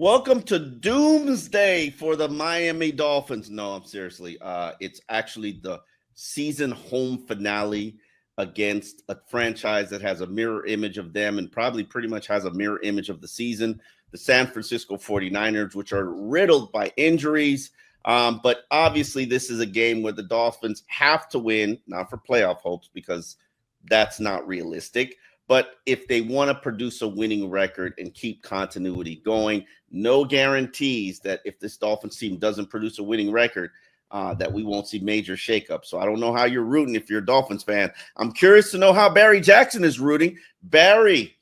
Welcome to Doomsday for the Miami Dolphins. No, I'm seriously. It's actually the season home finale against a franchise that has a mirror image of them and probably pretty much has a mirror image of the season, the San Francisco 49ers, which are riddled by injuries. But obviously, this is a game where the Dolphins have to win, not for playoff hopes, because that's not realistic. But if they want to produce a winning record and keep continuity going, no guarantees that if this Dolphins team doesn't produce a winning record, that we won't see major shakeups. So I don't know how you're rooting if you're a Dolphins fan. I'm curious to know how Barry Jackson is rooting. Barry,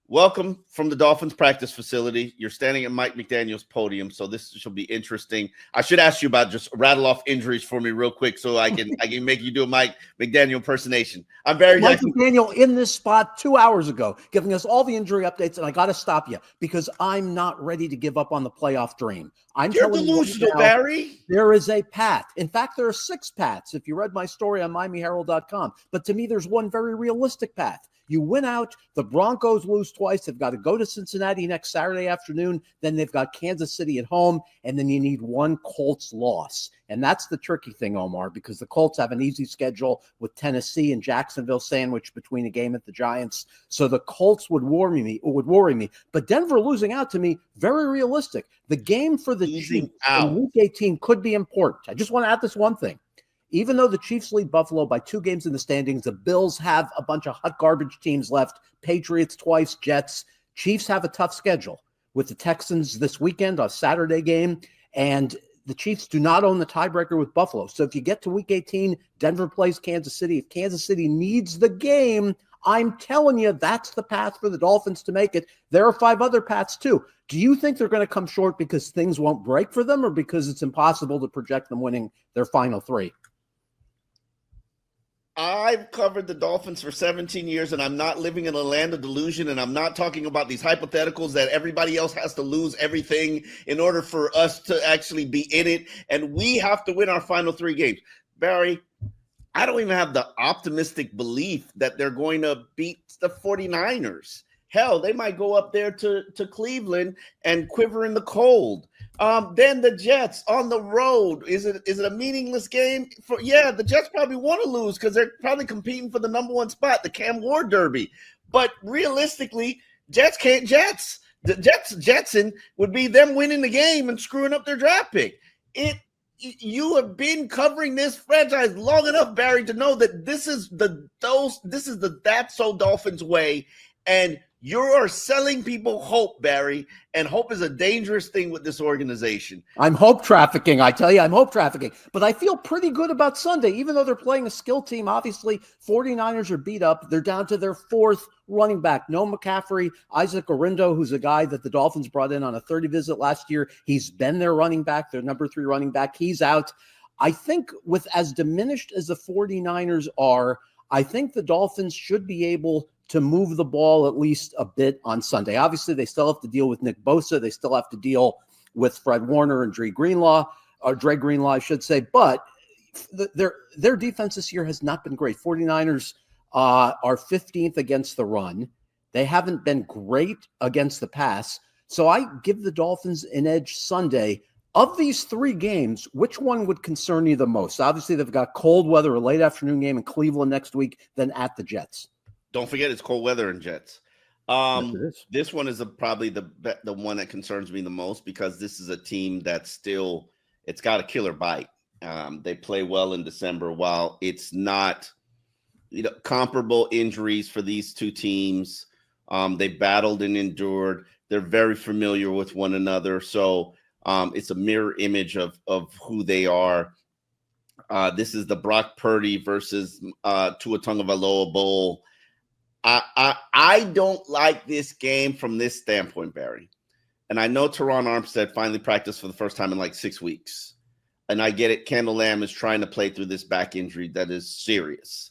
welcome from the Dolphins practice facility. You're standing at Mike McDaniel's podium, so this should be interesting. I should ask you about just rattle off injuries for me real quick so I can make you do a Mike McDaniel impersonation. I'm Barry Jackson. Mike McDaniel in this spot 2 hours ago, giving us all the injury updates, and I got to stop you because I'm not ready to give up on the playoff dream. You're delusional, Barry. There is a path. In fact, there are 6 paths if you read my story on MiamiHerald.com. But to me, there's one very realistic path. You win out, the Broncos lose twice. They've got to go to Cincinnati next Saturday afternoon. Then they've got Kansas City at home, and then you need one Colts loss. And that's the tricky thing, Omar, because the Colts have an easy schedule with Tennessee and Jacksonville sandwiched between a game at the Giants. So the Colts would worry me. But Denver losing out to me, very realistic. The game for the Chiefs in Week 18 could be important. I just want to add this one thing. Even though the Chiefs lead Buffalo by 2 games in the standings, the Bills have a bunch of hot garbage teams left. Patriots twice, Jets. Chiefs have a tough schedule with the Texans this weekend, a Saturday game. And the Chiefs do not own the tiebreaker with Buffalo. So if you get to Week 18, Denver plays Kansas City. If Kansas City needs the game, I'm telling you, that's the path for the Dolphins to make it. There are 5 other paths too. Do you think they're going to come short because things won't break for them or because it's impossible to project them winning their final 3? I've covered the Dolphins for 17 years, and I'm not living in a land of delusion, and I'm not talking about these hypotheticals that everybody else has to lose everything in order for us to actually be in it, and we have to win our final 3 games. Barry, I don't even have the optimistic belief that they're going to beat the 49ers. Hell, they might go up there to Cleveland and quiver in the cold. Then the Jets on the road. Is it a meaningless game? The Jets probably want to lose because they're probably competing for the number 1 spot, the Cam Ward Derby. But realistically, Jets can't Jets. The Jetson would be them winning the game and screwing up their draft pick. You have been covering this franchise long enough, Barry, to know that this is the That's So Dolphins way, and you are selling people hope, Barry, and hope is a dangerous thing with this organization. I'm hope trafficking. I tell you, I'm hope trafficking. But I feel pretty good about Sunday, even though they're playing a skill team. Obviously, 49ers are beat up. They're down to their 4th running back. No McCaffrey, Isaac Orindo, who's a guy that the Dolphins brought in on a 30 visit last year. He's been their running back, their number 3 running back. He's out. I think with as diminished as the 49ers are, I think the Dolphins should be able to move the ball at least a bit on Sunday. Obviously, they still have to deal with Nick Bosa. They still have to deal with Fred Warner and Dre Greenlaw, I should say. But their defense this year has not been great. 49ers are 15th against the run. They haven't been great against the pass. So I give the Dolphins an edge Sunday. Of these 3 games, which one would concern you the most? Obviously, they've got cold weather, a late afternoon game in Cleveland next week, then at the Jets. Don't forget it's cold weather in Jets. Yes, it is. This one is probably the one that concerns me the most because this is a team that's it's got a killer bite. They play well in December while it's not, comparable injuries for these 2 teams. They battled and endured. They're very familiar with one another. So it's a mirror image of who they are. This is the Brock Purdy versus Tua Tagovailoa Bowl. I don't like this game from this standpoint, Barry. And I know Teron Armstead finally practiced for the first time in like 6 weeks. And I get it. Kendall Lamb is trying to play through this back injury that is serious.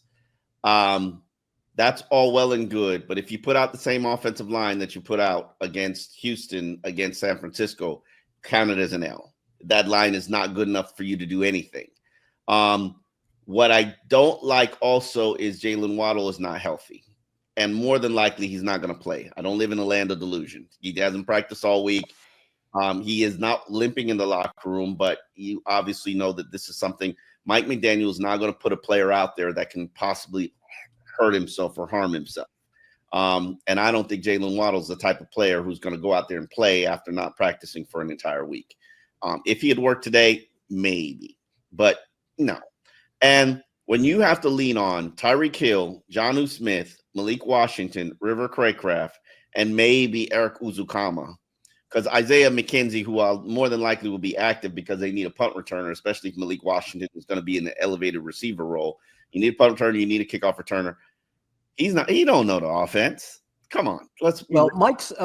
That's all well and good. But if you put out the same offensive line that you put out against Houston, against San Francisco, count it as an L. That line is not good enough for you to do anything. What I don't like also is Jaylen Waddle is not healthy. And more than likely, he's not going to play. I don't live in a land of delusion. He hasn't practiced all week. He is not limping in the locker room, but you obviously know that this is something Mike McDaniel is not going to put a player out there that can possibly hurt himself or harm himself. And I don't think Jaylen Waddle is the type of player who's going to go out there and play after not practicing for an entire week. If he had worked today, maybe, but no. And when you have to lean on Tyreek Hill, Jonnu Smith, Malik Washington, River Craycraft, and maybe Eric Uzukama, because Isaiah McKenzie, who more than likely will be active because they need a punt returner, especially if Malik Washington is going to be in the elevated receiver role. You need a punt returner, you need a kickoff returner. He don't know the offense. Come on.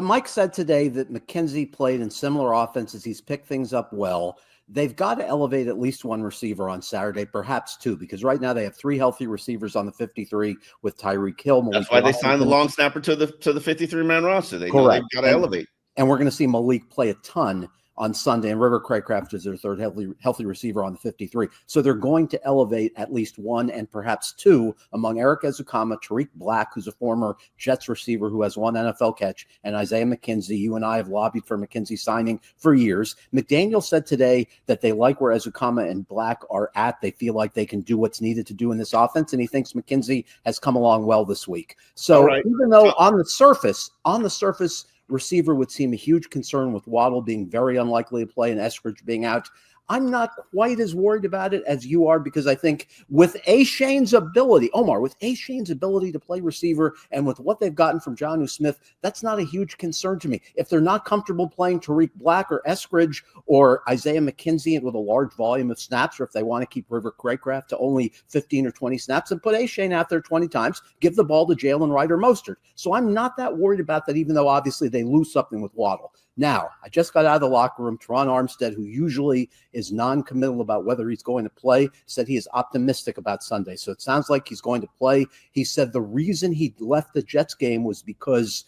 Mike said today that McKenzie played in similar offenses. He's picked things up well. They've got to elevate at least one receiver on Saturday, perhaps two, because right now they have three healthy receivers on the 53 with Tyreek Hill. That's why they signed the long snapper to the 53-man roster. They know they've got to elevate. And we're going to see Malik play a ton on Sunday, and River Craycraft is their third healthy receiver on the 53. So they're going to elevate at least one and perhaps two among Eric Ezukama, Tariq Black, who's a former Jets receiver who has one NFL catch, and Isaiah McKenzie. You and I have lobbied for McKenzie signing for years. McDaniel said today that they like where Ezukama and Black are at. They feel like they can do what's needed to do in this offense, and he thinks McKenzie has come along well this week. So even though on the surface, receiver would seem a huge concern with Waddle being very unlikely to play and Eskridge being out, I'm not quite as worried about it as you are, because I think with Shane's ability to play receiver and with what they've gotten from Jonnu Smith, that's not a huge concern to me. If they're not comfortable playing Tariq Black or Eskridge or Isaiah McKenzie with a large volume of snaps, or if they want to keep River Craycraft to only 15 or 20 snaps and put Shane out there 20 times, give the ball to Jalen Wright or Mostert. So I'm not that worried about that, even though obviously they lose something with Waddle. Now, I just got out of the locker room. Teron Armstead, who usually is non-committal about whether he's going to play, said he is optimistic about Sunday. So it sounds like he's going to play. He said the reason he left the Jets game was because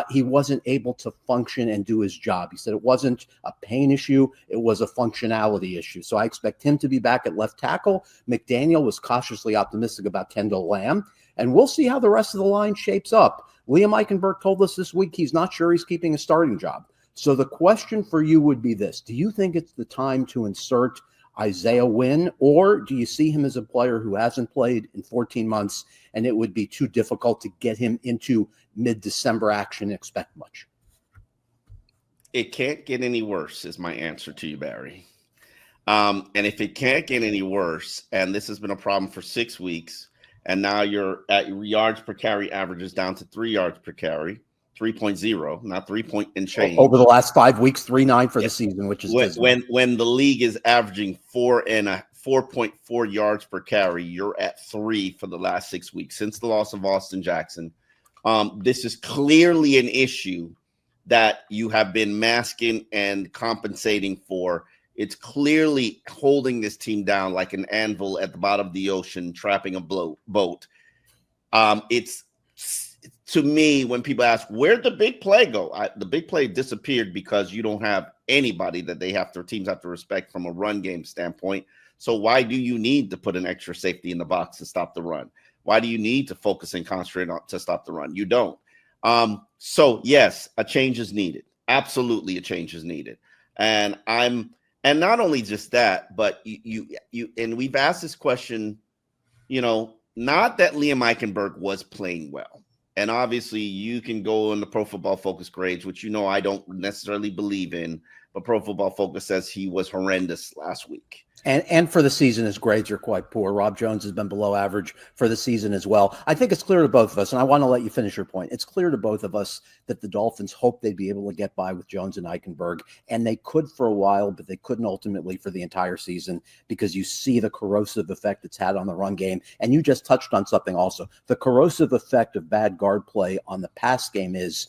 he wasn't able to function and do his job. He said it wasn't a pain issue. It was a functionality issue. So I expect him to be back at left tackle. McDaniel was cautiously optimistic about Kendall Lamb. And we'll see how the rest of the line shapes up. Liam Eichenberg told us this week he's not sure he's keeping a starting job. So the question for you would be this: do you think it's the time to insert Isaiah Wynn, or do you see him as a player who hasn't played in 14 months and it would be too difficult to get him into mid-December action and expect much? It can't get any worse is my answer to you, Barry. And if it can't get any worse, and this has been a problem for 6 weeks, and now you're at your yards per carry averages down to 3 yards per carry, 3.0, not 3 point and change. Over the last 5 weeks, 3.9 for the season, which is when the league is averaging 4.4 yards per carry, you're at 3 for the last 6 weeks since the loss of Austin Jackson. This is clearly an issue that you have been masking and compensating for. It's clearly holding this team down like an anvil at the bottom of the ocean, trapping a boat. To me, when people ask, where'd the big play go? The big play disappeared because you don't have anybody that teams have to respect from a run game standpoint. So why do you need to put an extra safety in the box to stop the run? Why do you need to focus and concentrate on to stop the run? You don't. So yes, a change is needed. Absolutely, a change is needed. And not only just that, but you and we've asked this question, not that Liam Eichenberg was playing well. And obviously you can go on the Pro Football Focus grades, which I don't necessarily believe in, but Pro Football Focus says he was horrendous last week. And for the season, his grades are quite poor. Rob Jones has been below average for the season as well. I think it's clear to both of us, and I want to let you finish your point. It's clear to both of us that the Dolphins hoped they'd be able to get by with Jones and Eichenberg, and they could for a while, but they couldn't ultimately for the entire season, because you see the corrosive effect it's had on the run game. And you just touched on something also. The corrosive effect of bad guard play on the pass game is,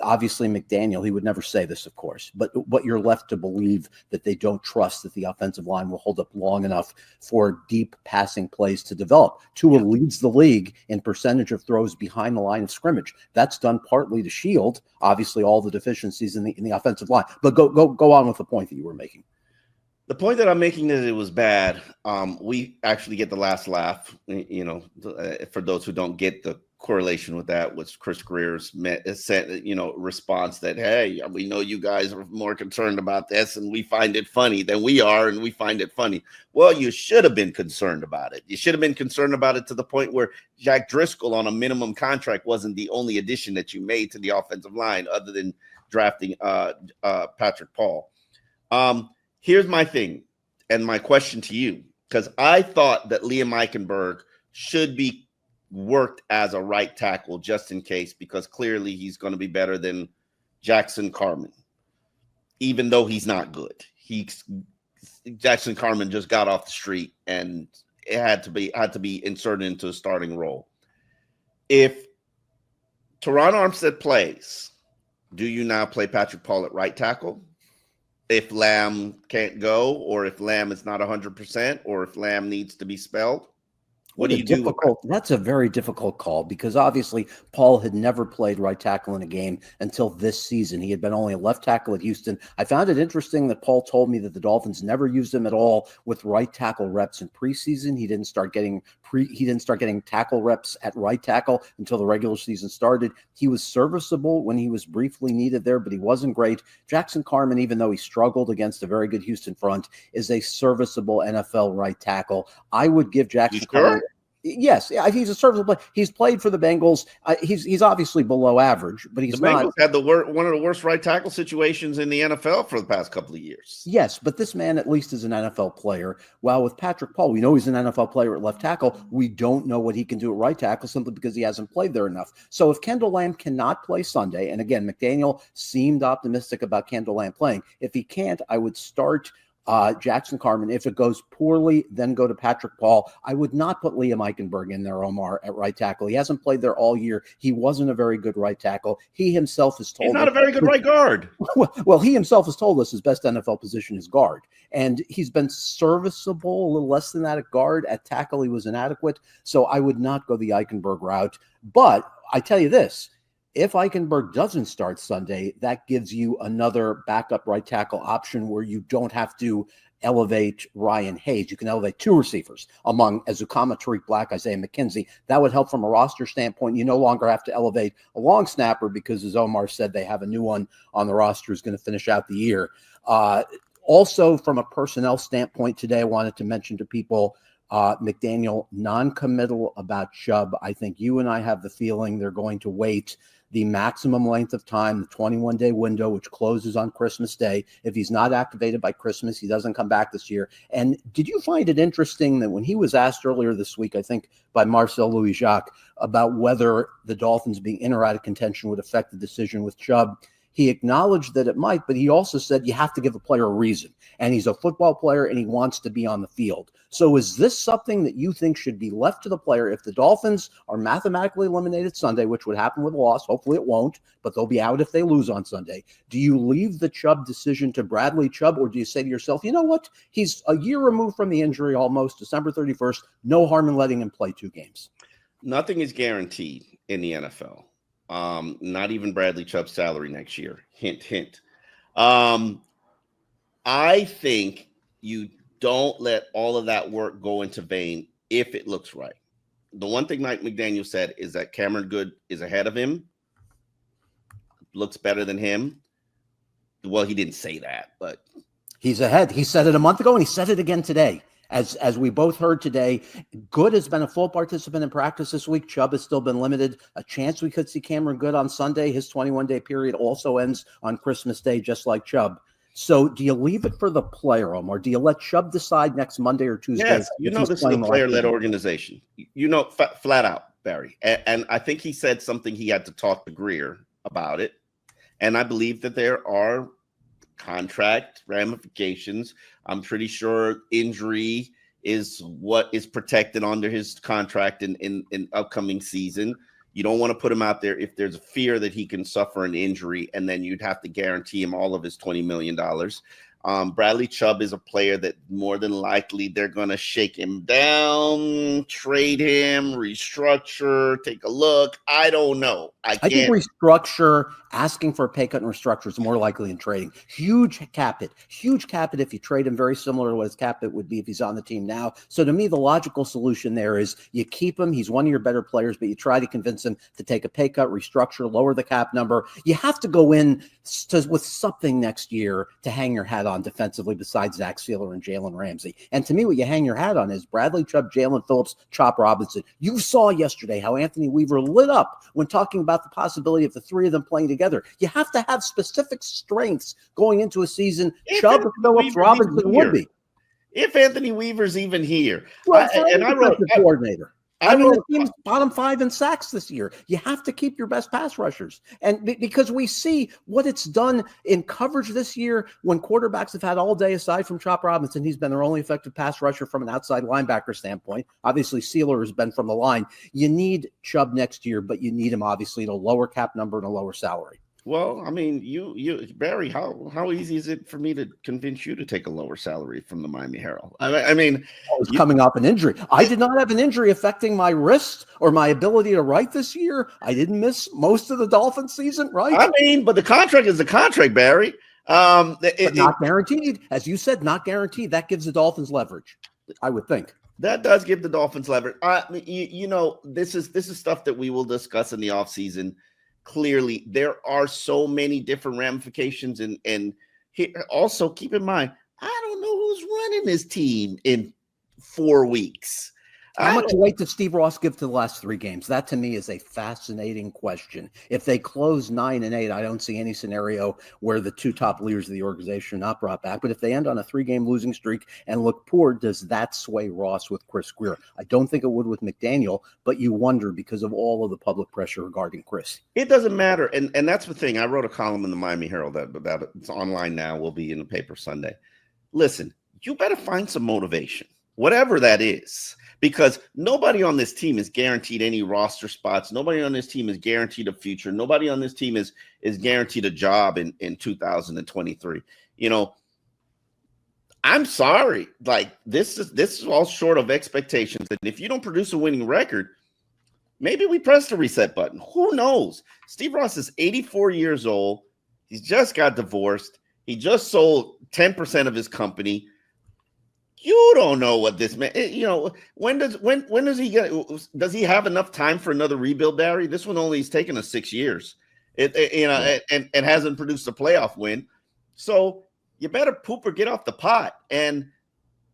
obviously, McDaniel, he would never say this, of course, but what you're left to believe that they don't trust that the offensive line will hold up long enough for deep passing plays to develop. Tua leads the league in percentage of throws behind the line of scrimmage. That's done partly to shield, obviously, all the deficiencies in the offensive line. But go on with the point that you were making. The point that I'm making is it was bad. We actually get the last laugh, for those who don't get the correlation with that was Chris Greer's response that, hey, we know you guys are more concerned about this and we find it funny than we are, and we find it funny. Well, you should have been concerned about it. You should have been concerned about it to the point where Jack Driscoll on a minimum contract wasn't the only addition that you made to the offensive line other than drafting Patrick Paul. Here's my thing and my question to you, because I thought that Liam Eichenberg should be worked as a right tackle just in case, because clearly he's going to be better than Jackson Carman, even though he's not good. Jackson Carman just got off the street and it had to be inserted into a starting role. If Teron Armstead plays, do you now play Patrick Paul at right tackle? If Lamb can't go, or if Lamb is not 100%, or if Lamb needs to be spelled? What do you do? That's a very difficult call, because obviously Paul had never played right tackle in a game until this season. He had been only a left tackle at Houston. I found it interesting that Paul told me that the Dolphins never used him at all with right tackle reps in preseason. He didn't start getting tackle reps at right tackle until the regular season started. He was serviceable when he was briefly needed there, but he wasn't great. Jackson Carman, even though he struggled against a very good Houston front, is a serviceable NFL right tackle. I would give Jackson Carman. Yes, he's a serviceable player. He's played for the Bengals. He's obviously below average, but he's not. The Bengals had one of the worst right tackle situations in the NFL for the past couple of years. Yes, but this man at least is an NFL player. While with Patrick Paul, we know he's an NFL player at left tackle. We don't know what he can do at right tackle simply because he hasn't played there enough. So if Kendall Lamb cannot play Sunday, and again, McDaniel seemed optimistic about Kendall Lamb playing. If he can't, I would start Jackson Carman. If it goes poorly, then go to Patrick Paul. I would not put Liam Eichenberg in there, Omar, at right tackle. He hasn't played there all year. He wasn't a very good right tackle. He himself has told he's not a very good right guard. Well, he himself has told us his best NFL position is guard, and he's been serviceable, a little less than that at guard. At tackle, he was inadequate. So I would not go the Eichenberg route. But I tell you this, if Eichenberg doesn't start Sunday, that gives you another backup right tackle option where you don't have to elevate Ryan Hayes. You can elevate two receivers among Ezukama, Tariq Black, Isaiah McKenzie. That would help from a roster standpoint. You no longer have to elevate a long snapper because, as Omar said, they have a new one on the roster who's going to finish out the year. Also, from a personnel standpoint today, I wanted to mention to people, McDaniel non-committal about Chubb. I think you and I have the feeling they're going to wait the maximum length of time, the 21-day window, which closes on Christmas Day. If he's not activated by Christmas, he doesn't come back this year. And did you find it interesting that when he was asked earlier this week, I think by Marcel Louis-Jacques, about whether the Dolphins being in or out of contention would affect the decision with Chubb, he acknowledged that it might, but he also said you have to give a player a reason. And he's a football player and he wants to be on the field. So is this something that you think should be left to the player? If the Dolphins are mathematically eliminated Sunday, which would happen with a loss, hopefully it won't, but they'll be out if they lose on Sunday. Do you leave the Chubb decision to Bradley Chubb, or do you say to yourself, you know what? He's a year removed from the injury almost, December 31st. No harm in letting him play 2 games. Nothing is guaranteed in the NFL. Not even Bradley Chubb's salary next year. Hint, hint. I think you don't let all of that work go into vain if it looks right. The one thing Mike McDaniel said is that Cameron Good is ahead of him, looks better than him. Well, he didn't say that, but he's ahead. He said it a month ago, and he said it again today. As we both heard today, Good has been a full participant in practice this week. Chubb has still been limited. A chance we could see Cameron Good on Sunday. His 21-day period also ends on Christmas Day, just like Chubb. So do you leave it for the player, Omar? Do you let Chubb decide next Monday or Tuesday? Yes, this is a player-led organization. Flat out, Barry. And I think he said something he had to talk to Greer about it. And I believe that there are contract ramifications. I'm pretty sure injury is what is protected under his contract in upcoming season. You don't want to put him out there if there's a fear that he can suffer an injury, and then you'd have to guarantee him all of his $20 million. Bradley Chubb is a player that more than likely they're going to shake him down, trade him, restructure, take a look. I don't know. I think restructure, asking for a pay cut and restructure is more likely than trading. Huge cap it if you trade him, very similar to what his cap it would be if he's on the team now. So to me, the logical solution there is you keep him. He's one of your better players, but you try to convince him to take a pay cut, restructure, lower the cap number. You have to go in with something next year to hang your hat on defensively besides Zach Sealer and Jalen Ramsey. And to me, what you hang your hat on is Bradley Chubb, Jalen Phillips, Chop Robinson. You saw yesterday how Anthony Weaver lit up when talking about the possibility of the three of them playing together. You have to have specific strengths going into a season. Chubb, Phillips, Robinson would be. If Anthony Weaver's even here. Well, I wrote coordinator. I mean, the team's bottom 5 in sacks this year. You have to keep your best pass rushers. And because we see what it's done in coverage this year when quarterbacks have had all day, aside from Chop Robinson, he's been their only effective pass rusher from an outside linebacker standpoint. Obviously, Sealer has been from the line. You need Chubb next year, but you need him, obviously, at a lower cap number and a lower salary. Well, I mean, you Barry, how easy is it for me to convince you to take a lower salary from the Miami Herald? I mean, I was coming off an injury. I did not have an injury affecting my wrist or my ability to write this year. I didn't miss most of the Dolphins season, right? I mean, but the contract is the contract, Barry. But not guaranteed, as you said, not guaranteed. That gives the Dolphins leverage, I would think. That does give the Dolphins leverage. This is stuff that we will discuss in the offseason. Clearly, there are so many different ramifications, and also keep in mind, I don't know who's running this team in 4 weeks. How much weight did Steve Ross give to the last 3 games? That to me is a fascinating question. If they close 9-8, I don't see any scenario where the 2 top leaders of the organization are not brought back. But if they end on a 3-game losing streak and look poor, does that sway Ross with Chris Greer? I don't think it would with McDaniel, but you wonder because of all of the public pressure regarding Chris. It doesn't matter. And that's the thing. I wrote a column in the Miami Herald about it. It's online now. Will be in the paper Sunday. Listen, you better find some motivation, whatever that is. Because nobody on this team is guaranteed any roster spots. Nobody on this team is guaranteed a future. Nobody on this team is guaranteed a job in 2023. I'm sorry. Like this is all short of expectations. And if you don't produce a winning record, maybe we press the reset button. Who knows? Steve Ross is 84 years old. He's just got divorced. He just sold 10% of his company. You don't know what this man, when does he get, does he have enough time for another rebuild, Barry? This one only has taken us 6 years, and hasn't produced a playoff win. So you better poop or get off the pot. And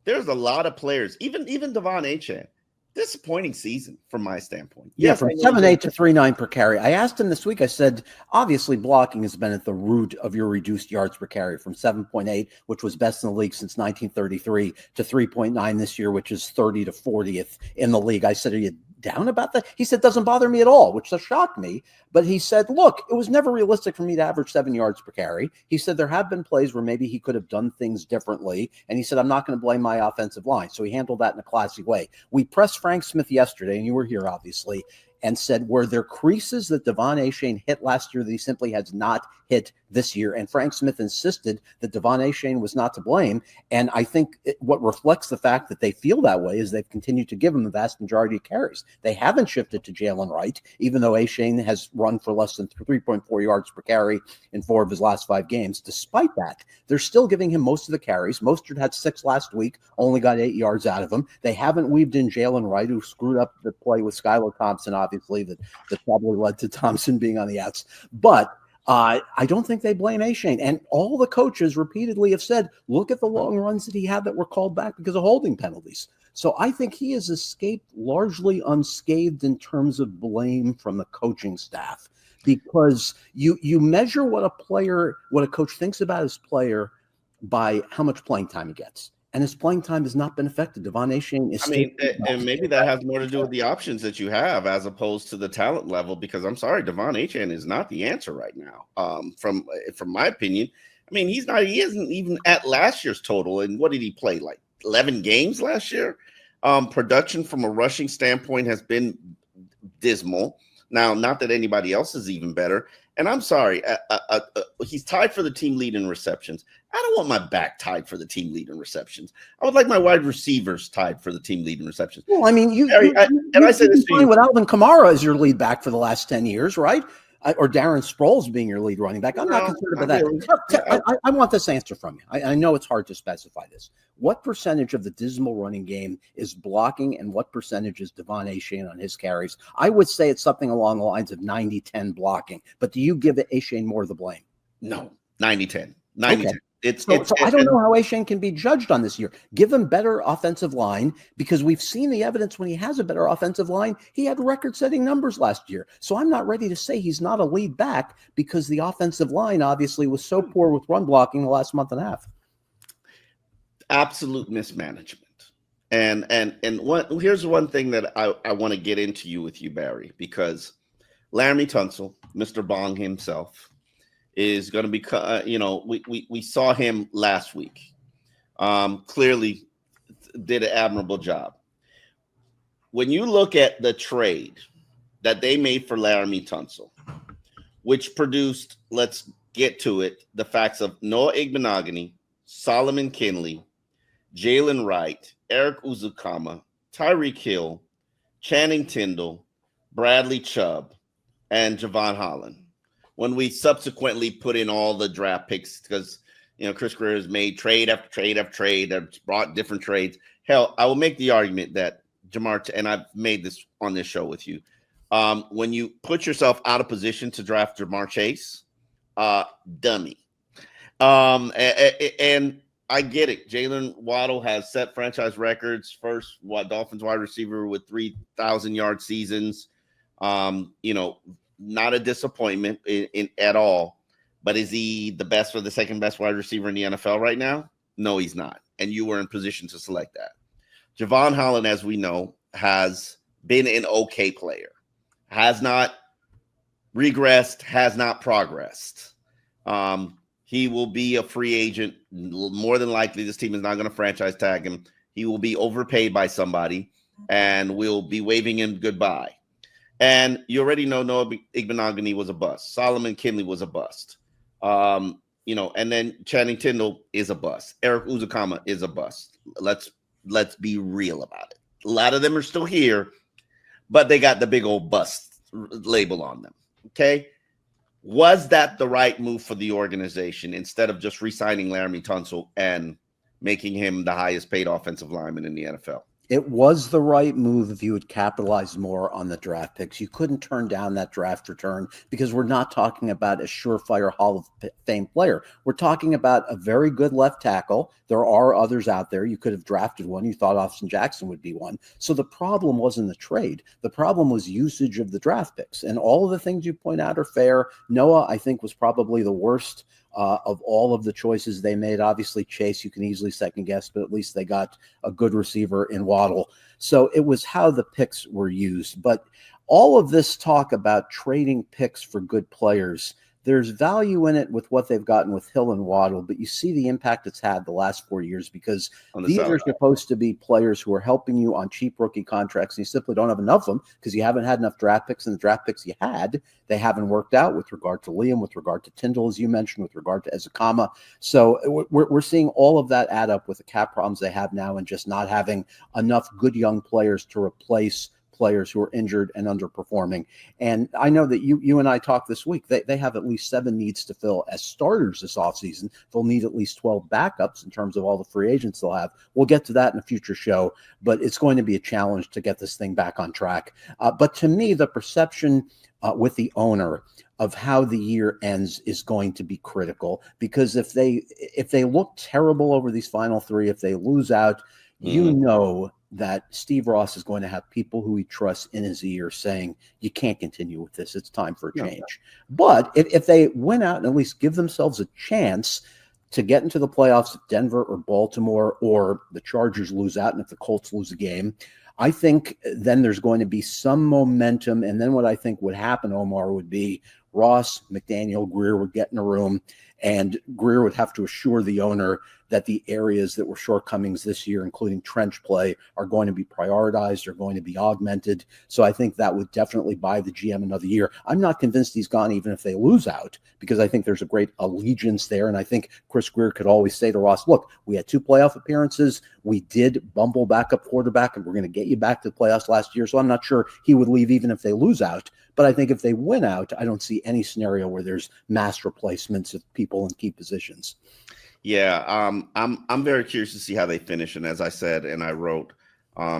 there's a lot of players, even Devon Achane. Disappointing season from my standpoint. Yeah, from 7.8 to 3.9 per carry. I asked him this week, I said, obviously blocking has been at the root of your reduced yards per carry from 7.8, which was best in the league since 1933, to 3.9 this year, which is 30 to 40th in the league. I said, are you down about that? He said, doesn't bother me at all, which shocked me. But he said, look, it was never realistic for me to average 7 yards per carry. He said there have been plays where maybe he could have done things differently. And he said, I'm not going to blame my offensive line. So he handled that in a classy way. We pressed Frank Smith yesterday, and you were here, obviously, and said, were there creases that Devon Achane hit last year that he simply has not hit this year? And Frank Smith insisted that Devon Achane was not to blame. And I think what reflects the fact that they feel that way is they've continued to give him the vast majority of carries. They haven't shifted to Jalen Wright, even though Achane has run for less than 3.4 yards per carry in 4 of his last 5 games. Despite that, they're still giving him most of the carries. Mostert had 6 last week, only got 8 yards out of him. They haven't weaved in Jalen Wright, who screwed up the play with Skylar Thompson, obviously, that probably led to Thompson being on the outs. But I don't think they blame Achane. And all the coaches repeatedly have said, look at the long runs that he had that were called back because of holding penalties. So I think he has escaped largely unscathed in terms of blame from the coaching staff, because you measure what a coach thinks about his player by how much playing time he gets. And his playing time has not been affected. Devon Achane is. And maybe that has more to do with the options that you have as opposed to the talent level. Because I'm sorry, Devon Achane is not the answer right now. From my opinion, he isn't even at last year's total. And what did he play, like 11 games last year? Production from a rushing standpoint has been dismal. Now, not that anybody else is even better. And I'm sorry, he's tied for the team lead in receptions. I don't want my back tied for the team lead in receptions. I would like my wide receivers tied for the team lead in receptions. Well, I mean, I say this to you with Alvin Kamara as your lead back for the last 10 years, right? Or Darren Sproles being your lead running back. I'm not concerned about that. Really. I want this answer from you. I know it's hard to specify this. What percentage of the dismal running game is blocking, and what percentage is Devon Achane on his carries? I would say it's something along the lines of 90-10 blocking. But do you give Achane more of the blame? No, 90-10. 90-10. Okay. So I don't know how Achane can be judged on this year. Give him better offensive line, because we've seen the evidence when he has a better offensive line. He had record-setting numbers last year. So I'm not ready to say he's not a lead back because the offensive line obviously was so poor with run blocking the last month and a half. Absolute mismanagement. And here's one thing that I want to get into with you, Barry, because Laremy Tunsil, Mr. Bong himself, is going to be, we saw him last week. Clearly did an admirable job. When you look at the trade that they made for Laremy Tunsil, which produced, let's get to it, the facts of Noah Igbenogany, Solomon Kinley, Jalen Wright, Eric Uzukama, Tyreek Hill, Channing Tindall, Bradley Chubb, and Javon Holland. When we subsequently put in all the draft picks, because Chris Greer has made trade after trade after trade, have brought different trades. Hell, I will make the argument that and I've made this on this show with you. When you put yourself out of position to draft Jamar Chase, dummy. And I get it. Jaylen Waddle has set franchise records. First, Dolphins wide receiver with 3,000-yard seasons. Not a disappointment at all. But is he the best or the second best wide receiver in the NFL right now? No, he's not. And you were in position to select that. Javon Holland, as we know, has been an okay player. Has not regressed, has not progressed. He will be a free agent. More than likely, this team is not going to franchise tag him. He will be overpaid by somebody, and we'll be waving him goodbye. And you already know Noah Igbenogany was a bust. Solomon Kinley was a bust. And then Channing Tindall is a bust. Eric Uzukama is a bust. Let's be real about it. A lot of them are still here, but they got the big old bust label on them. Okay. Was that the right move for the organization instead of just re-signing Laremy Tunsil and making him the highest paid offensive lineman in the NFL? It was the right move if you had capitalized more on the draft picks. You couldn't turn down that draft return because we're not talking about a surefire Hall of Fame player. We're talking about a very good left tackle. There are others out there. You could have drafted one. You thought Austin Jackson would be one. So the problem wasn't the trade. The problem was usage of the draft picks. And all of the things you point out are fair. Noah, I think, was probably the worst of all of the choices they made. Obviously, Chase, you can easily second guess, but at least they got a good receiver in Waddle. So it was how the picks were used. But all of this talk about trading picks for good players, there's value in it with what they've gotten with Hill and Waddle, but you see the impact it's had the last 4 years because these are supposed to be players who are helping you on cheap rookie contracts, and you simply don't have enough of them because you haven't had enough draft picks, and the draft picks you had, they haven't worked out with regard to Liam, with regard to Tindall, as you mentioned, with regard to Ezekama. So we're seeing all of that add up with the cap problems they have now and just not having enough good young players to replace players who are injured and underperforming. And I know that you and I talked this week. They have at least 7 needs to fill as starters this offseason. They'll need at least 12 backups in terms of all the free agents they'll have. We'll get to that in a future show, but it's going to be a challenge to get this thing back on track. But to me, the perception with the owner of how the year ends is going to be critical, because if they look terrible over these final 3, if they lose out, you know that Steve Ross is going to have people who he trusts in his ear saying, you can't continue with this. It's time for a change. But if they win out and at least give themselves a chance to get into the playoffs, if Denver or Baltimore or the Chargers lose out, and if the Colts lose a game, I think then there's going to be some momentum. And then what I think would happen, Omar, would be Ross, McDaniel, Greer would get in a room And Greer would have to assure the owner that the areas that were shortcomings this year, including trench play, are going to be prioritized, are going to be augmented. So I think that would definitely buy the GM another year. I'm not convinced he's gone even if they lose out, because I think there's a great allegiance there. And I think Chris Greer could always say to Ross, look, we had 2 playoff appearances. We did bumble backup quarterback, and we're going to get you back to the playoffs last year. So I'm not sure he would leave even if they lose out. But I think if they win out, I don't see any scenario where there's mass replacements of people in key positions. Yeah, I'm very curious to see how they finish. And as I said, and I wrote,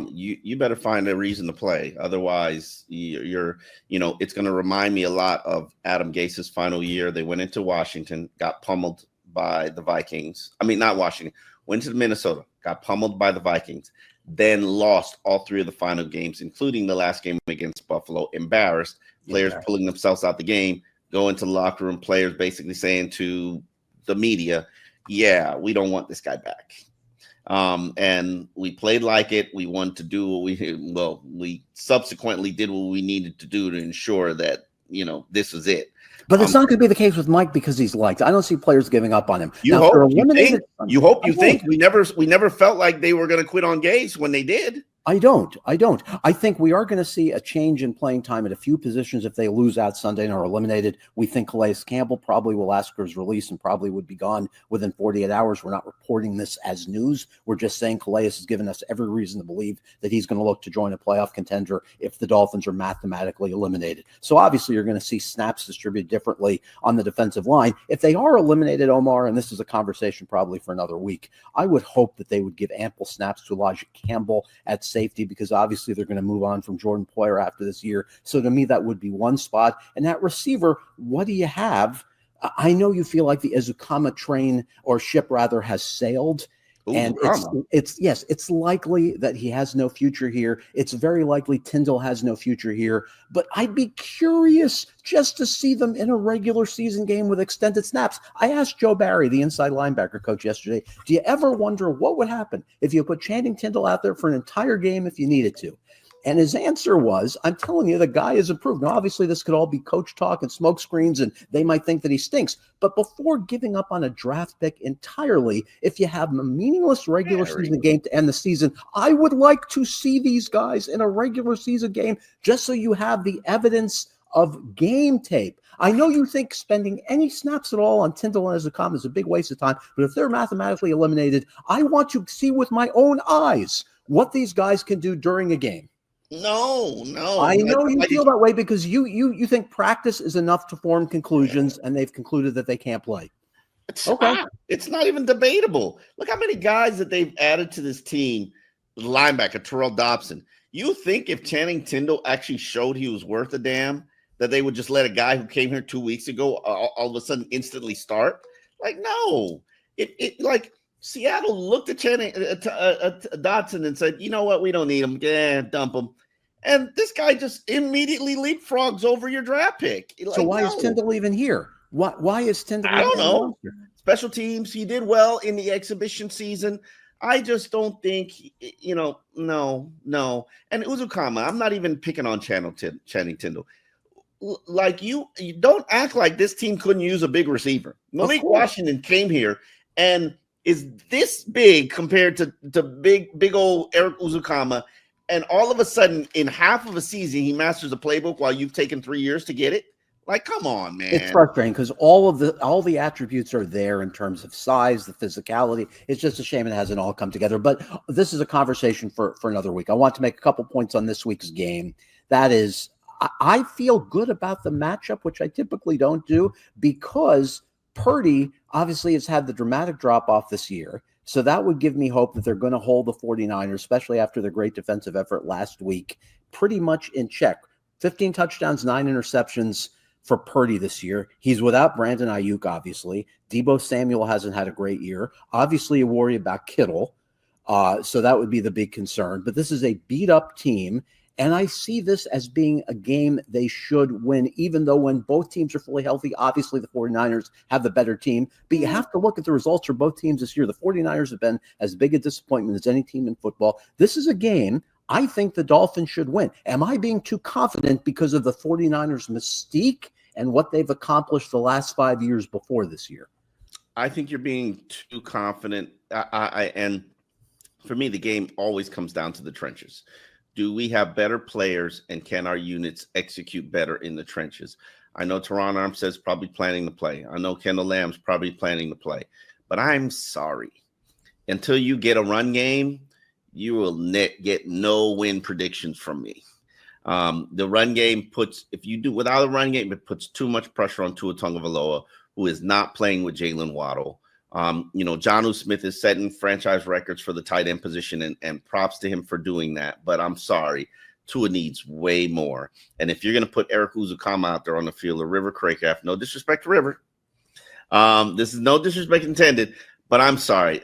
you better find a reason to play. Otherwise, it's going to remind me a lot of Adam Gase's final year. They went into Washington, got pummeled by the Vikings. I mean, not Washington, went to Minnesota, got pummeled by the Vikings, then lost all 3 of the final games, including the last game against Buffalo, embarrassed, players pulling themselves out the game, go into the locker room, players basically saying to the media, yeah, we don't want this guy back. And we played like it. We wanted to do what we subsequently did what we needed to do to ensure that, this was it. But it's not going to be the case with Mike because he's liked. I don't see players giving up on him. You hope you think we never felt like they were going to quit on Gase when they did. I don't. I think we are going to see a change in playing time at a few positions if they lose out Sunday and are eliminated. We think Calais Campbell probably will ask for his release and probably would be gone within 48 hours. We're not reporting this as news. We're just saying Calais has given us every reason to believe that he's going to look to join a playoff contender if the Dolphins are mathematically eliminated. So obviously you're going to see snaps distributed differently on the defensive line. If they are eliminated, Omar, and this is a conversation probably for another week, I would hope that they would give ample snaps to Elijah Campbell at safety, because obviously they're going to move on from Jordan Poyer after this year. So to me, that would be one spot. And that receiver, what do you have? I know you feel like the Ezukama train or ship rather has sailed. Ooh, and it's likely that he has no future here. It's very likely Tyndall has no future here, but I'd be curious just to see them in a regular season game with extended snaps. I asked Joe Barry, the inside linebacker coach, yesterday, do you ever wonder what would happen if you put Channing Tyndall out there for an entire game if you needed to? And his answer was, I'm telling you, the guy has improved. Now, obviously, this could all be coach talk and smoke screens, and they might think that he stinks. But before giving up on a draft pick entirely, if you have a meaningless regular season game to end the season, I would like to see these guys in a regular season game just so you have the evidence of game tape. I know you think spending any snaps at all on Tyndall and Ezukam is a big waste of time, but if they're mathematically eliminated, I want to see with my own eyes what these guys can do during a game. No. I know you feel that way because you think practice is enough to form conclusions, and they've concluded that they can't play. It's not even debatable. Look how many guys that they've added to this team. Linebacker Terrell Dobson. You think if Channing Tyndall actually showed he was worth a damn, that they would just let a guy who came here 2 weeks ago all of a sudden instantly start? Like, no. It like Seattle looked at Channing Dotson and said, you know what, we don't need him. Yeah, dump him. And this guy just immediately leapfrogs over your draft pick. Like, so why is Tyndall even here? Why is Tyndall? I don't know. Special teams. He did well in the exhibition season. I just don't think, no. And Uzukama, I'm not even picking on Channing Tyndall. Like, you don't act like this team couldn't use a big receiver. Malik Washington came here and is this big compared to big old Eric Uzukama. And all of a sudden, in half of a season, he masters a playbook while you've taken 3 years to get it. Like, come on, man. It's frustrating because all the attributes are there in terms of size, the physicality. It's just a shame it hasn't all come together. But this is a conversation for another week. I want to make a couple points on this week's game. That is, I feel good about the matchup, which I typically don't do, because Purdy obviously has had the dramatic drop-off this year. So that would give me hope that they're going to hold the 49ers, especially after the great defensive effort last week, pretty much in check. 15 touchdowns, 9 interceptions for Purdy this year. He's without Brandon Ayuk, obviously. Deebo Samuel hasn't had a great year. Obviously, a worry about Kittle. So that would be the big concern. But this is a beat-up team, and I see this as being a game they should win, even though when both teams are fully healthy, obviously the 49ers have the better team. But you have to look at the results for both teams this year. The 49ers have been as big a disappointment as any team in football. This is a game I think the Dolphins should win. Am I being too confident because of the 49ers' mystique and what they've accomplished the last 5 years before this year? I think you're being too confident. And for me, the game always comes down to the trenches. Do we have better players, and can our units execute better in the trenches? I know Teron Armstead's probably planning to play. I know Kendall Lamb's probably planning to play. But I'm sorry. Until you get a run game, you will get no win predictions from me. The run game if you do without a run game, it puts too much pressure on Tua Tagovailoa, who is not playing with Jaylen Waddle. Jonnu Smith is setting franchise records for the tight end position, and props to him for doing that. But I'm sorry, Tua needs way more. And if you're going to put Eric Uzukama out there on the field, or River Craycraft, no disrespect to River. This is no disrespect intended, but I'm sorry.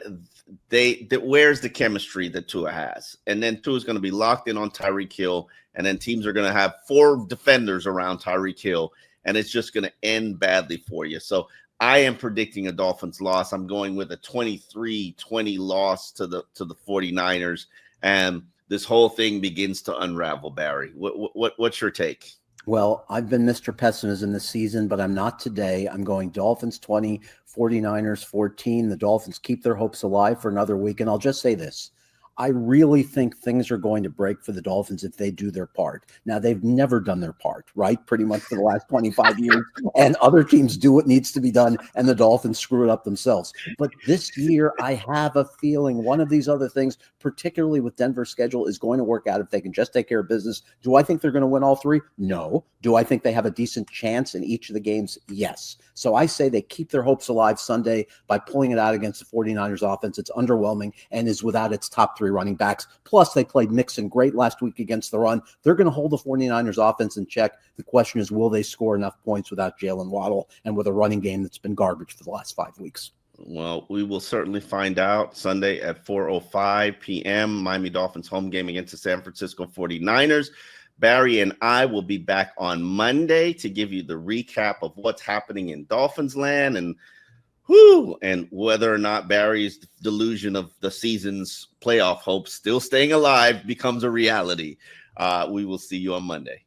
Where's the chemistry that Tua has? And then Tua is going to be locked in on Tyreek Hill, and then teams are going to have 4 defenders around Tyreek Hill, and it's just going to end badly for you. So I am predicting a Dolphins loss. I'm going with a 23-20 loss to the 49ers, and this whole thing begins to unravel. Barry, what's your take? Well, I've been Mr. Pessimism this season, but I'm not today. I'm going Dolphins 20, 49ers 14. The Dolphins keep their hopes alive for another week. And I'll just say this. I really think things are going to break for the Dolphins if they do their part. Now, they've never done their part, right? Pretty much for the last 25 years. And other teams do what needs to be done, and the Dolphins screw it up themselves. But this year, I have a feeling one of these other things, particularly with Denver's schedule, is going to work out if they can just take care of business. Do I think they're going to win all 3? No. Do I think they have a decent chance in each of the games? Yes. So I say they keep their hopes alive Sunday by pulling it out against the 49ers offense. It's underwhelming and is without its top 3 running backs. Plus, they played Mixon great last week against the run. They're going to hold the 49ers offense in check. The question is, will they score enough points without Jaylen Waddle and with a running game that's been garbage for the last 5 weeks? Well, we will certainly find out Sunday at 4:05 p.m. Miami Dolphins home game against the San Francisco 49ers. Barry and I will be back on Monday to give you the recap of what's happening in Dolphins land and whether or not Barry's delusion of the season's playoff hopes still staying alive becomes a reality. We will see you on Monday.